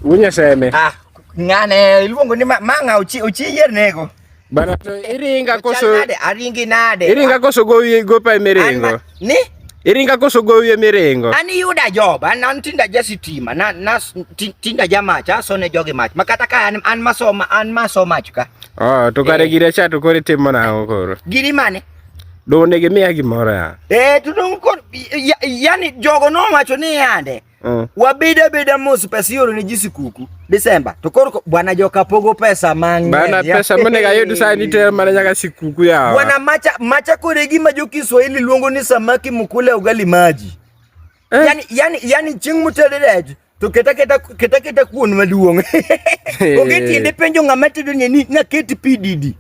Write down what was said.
Unya seme. Ngane iluongo ni manga uchi yer nego. Bana to iringa koso. Aringi nade. Iringa koso go pa miringo. Ni? Iringa koso gowie miringo. Ani yuda job, an tinda jasitima, na tinda jamacha, so ne jogi mach. Makata ka an masoma chuka. To kare gire cha to kore timo na koro. Giri mane? Do ne gimiya gimoro ya. Tudong ko yani jogo no macho ni yande. Wabida mos pesa yoro ni jisi kuku December to koro bwana joka pogo pesa mang'eny. Bana pesa mane ga yudo sani te mana nyaka sikuku yawa. Bwana macha kore gima jo Kiswahili luongo ni samaki mukule ugali maji. Yani ching mutedede to keta kuon maduong'. Ogeti ende penjo ng'ama tedo ni na keti PDD.